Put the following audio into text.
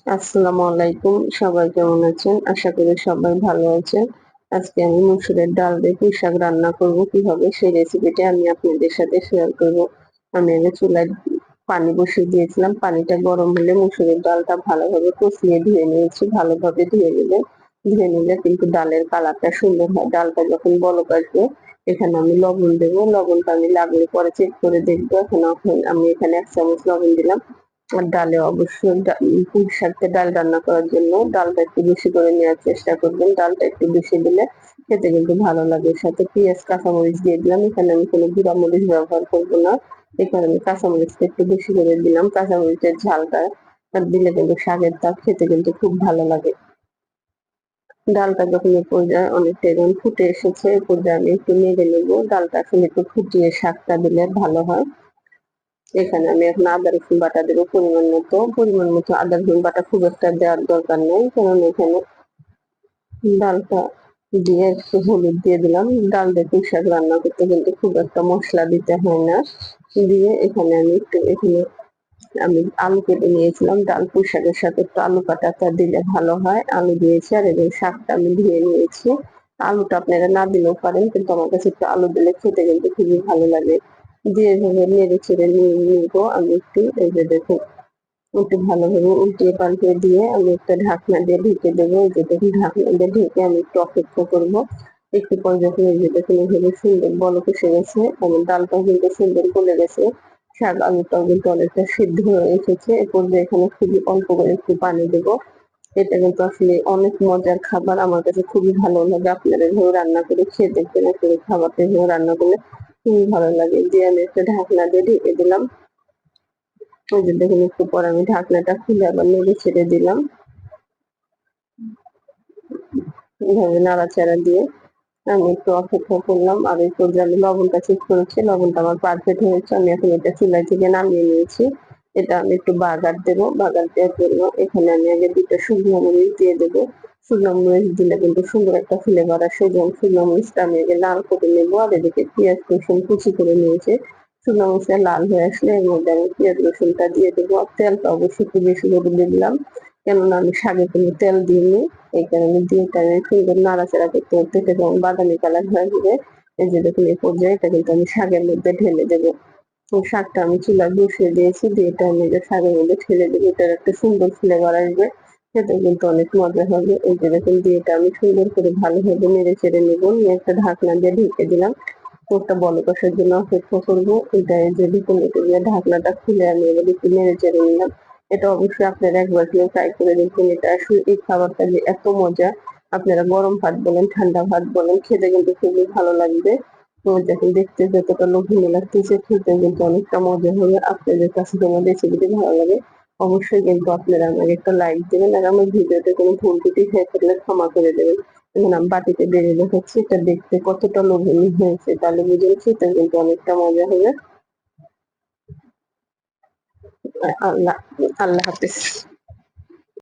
আসসালামু আলাইকুম। সবাই কেমন আছেন? আশা করি সবাই ভালো আছেন। আজকে আমি মসুরের ডাল দিয়ে পুঁইশাক রান্না করব। কিভাবে সেই রেসিপিটা আমি আপনাদের সাথে শেয়ার করব। আমি আগে চুলায় পানি বসিয়ে দিয়েছিলাম। পানিটা গরম হলে মসুরের ডালটা ভালোভাবে কষিয়ে ধুয়ে নিয়েছি। ভালোভাবে ধুয়ে নেবেন। ধুয়ে নিলে কিন্তু ডালের কালারটা সুন্দর হয়। ডালটা যখন বলক আসবে এখানে আমি লবণ দেবো। লবণটা আমি লাগলে পরে চেক করে দেখবো। এখন আমি এখানে ১ চামচ লবণ দিলাম। আর ডালে অবশ্যই পুঁই শাকের ডাল রান্না করার জন্য ডালটা একটু বেশি করে নেওয়ার চেষ্টা করবেন। ডালটা একটু বেশি দিলে খেতে কিন্তু ভালো লাগে। সাথে পেঁয়াজ, কাঁচামরিচ দিয়ে দিলাম। এখানে আমি কোনো গুঁড়া মরিচ ব্যবহার করব না। এখানে আমি কাঁচামরিচটা একটু বেশি করে দিলাম। কাঁচামরিচের ঝালটা দিলে কিন্তু শাকের খেতে কিন্তু খুব ভালো লাগে। ডালটা যখন এ পর্যায়ে অনেকটা এরকম ফুটে এসেছে, এ পর্যায়ে আমি একটু নেড়ে নেবো। ডালটা আসলে একটু ফুটিয়ে শাকটা দিলে ভালো হয়। এখানে আমি এখন আদা রসুন বাটা দেবো পরিমাণ মতো আদা রসুন বাটা খুব একটা দেওয়ার দরকার নেই, কারণ এখানে ডালটা দিয়ে একটু হলুদ দিয়ে দিলাম। ডাল দিয়ে পুঁই শাক রান্না করতে কিন্তু খুব একটা মশলা দিতে হয় না। দিয়ে এখানে আমি আলু কেটে নিয়েছিলাম। ডাল পুঁই শাকের সাথে একটু আলু কাটাটা দিলে ভালো হয়। আলু দিয়েছি আর এই শাকটা আমি ধুয়ে নিয়েছি। আলুটা আপনারা না দিলেও পারেন, কিন্তু আমার কাছে একটু আলু দিলে খেতে কিন্তু খুবই ভালো লাগে। দিয়ে এভাবে নেড়ে চেড়ে নিয়ে নিবো আমি একটু। এই যে দেখুন, একটু ভালোভাবে উল্টিয়ে পাল্টিয়ে দিয়ে আমি একটা ঢাকনা দিয়ে ঢেকে দেবো। এই যে দেখুন, ঢাকনা দিয়ে ঢেকে আমি একটু অপেক্ষা করবো। একটু পরে যখন এই যে দেখুন এভাবে সুন্দর বলক এসে গেছে এবং ডালটাও কিন্তু সুন্দর গলে গেছে। শাক আলুটাও কিন্তু অনেকটা সিদ্ধ হয়ে এসেছে। এ পর্যায়ে এখানে খুবই অল্প করে একটু পানি দেবো। এটা কিন্তু আসলে অনেক মজার খাবার। আমার কাছে খুবই ভালো লাগে। আপনারা এভাবে রান্না করে খেয়ে দেখবেন। আসলে খাবারটা এভাবে রান্না করলে খুবই ভালো লাগে। দিয়ে আমি একটা ঢাকনা দিয়ে ঢেকে দিলাম। ওই যে দেখুন, একটু পরে আমি ঢাকনাটা খুলে আবার নেড়ে ছেড়ে দিলাম। এভাবে নাড়াচাড়া দিয়ে আমি একটু অপেক্ষা করলাম। আর এই পর্যায়ে আমি লবণটা চেক করেছি। লবণটা আমার পারফেক্ট হয়েছে। আমি এখন এটা চুলা থেকে নামিয়ে নিয়েছি। এটা আমি একটু বাগার দেবো। বাগার দেওয়ার জন্য এখানে আমি আগে ২ টা শুকনো মরিচ দিয়ে দেবো। শুকনো মরিচ দিলে কিন্তু সুন্দর একটা ফ্লেভার আসে। যেমন শুকনো মরিচটা আমি আগে লাল করে নেবো। আর এদিকে পেঁয়াজ রসুন কুচি করে নিয়েছি। শুকনো মরিচটা লাল হয়ে আসলে এর মধ্যে আমি পেঁয়াজ রসুনটা দিয়ে দেবো। আর তেলটা অবশ্যই একটু বেশি করে দিয়ে দিলাম, কেননা আমি শাকে কোনো তেল দিইনি। এই কারণে দিয়ে আমি সুন্দর নাড়াচাড়া করতে করতে এটা যখন বাদামি কালার হয়ে যাবে, এই যে দেখুন এই পর্যায়ে এটা কিন্তু আমি শাকের মধ্যে ঢেলে দেবো। শাকটা আমি চুলায় বসিয়ে দিয়েছি। দিয়ে এটা আমি যে শাকের মধ্যে ঢেলে দেবো। এটার একটা সুন্দর ফ্লেভার আসবে। খেতে কিন্তু অনেক মজা হবে। এই যে দেখুন, দিয়ে এটা আমি সুন্দর করে ভালোভাবে নেড়ে চেড়ে নেবো। নিয়ে একটা ঢাকনা দিয়ে ঢেকে দিলাম। একটা বলক আসার জন্য অপেক্ষা করবো। এটা এই যে দেখুন, এটা দিয়ে ঢাকনাটা খুলে আমি এবার একটু নেড়ে চেড়ে নিলাম। এটা অবশ্যই আপনারা একবার হলেও ট্রাই করে দেখবেন। এটা আসলে এই খাবারটা যে এত মজা, আপনারা গরম ভাত বলেন, ঠান্ডা ভাত বলেন, খেতে কিন্তু খুবই ভালো লাগবে। তো দেখুন, দেখতে যতটা লোভনীয় লাগতেছে, খেতে কিন্তু অনেকটা মজা হবে। আপনাদের কাছে যদি আমার রেসিপিটি ভালো লাগে, অবশ্যই কিন্তু আপনারা আমাকে একটা লাইক দেবেন। আর আমার ভিডিওতে কোনো ভুল ত্রুটি হয়ে থাকলে ক্ষমা করে দেবেন। এখন আমি বাটিতে বেড়ে দেখাচ্ছি এটা দেখতে কতটা লোভনীয় হয়েছে। তাহলে বুঝুন খেতে কিন্তু অনেকটা মজা হবে। আল্লাহ আল্লাহ হাফেজ।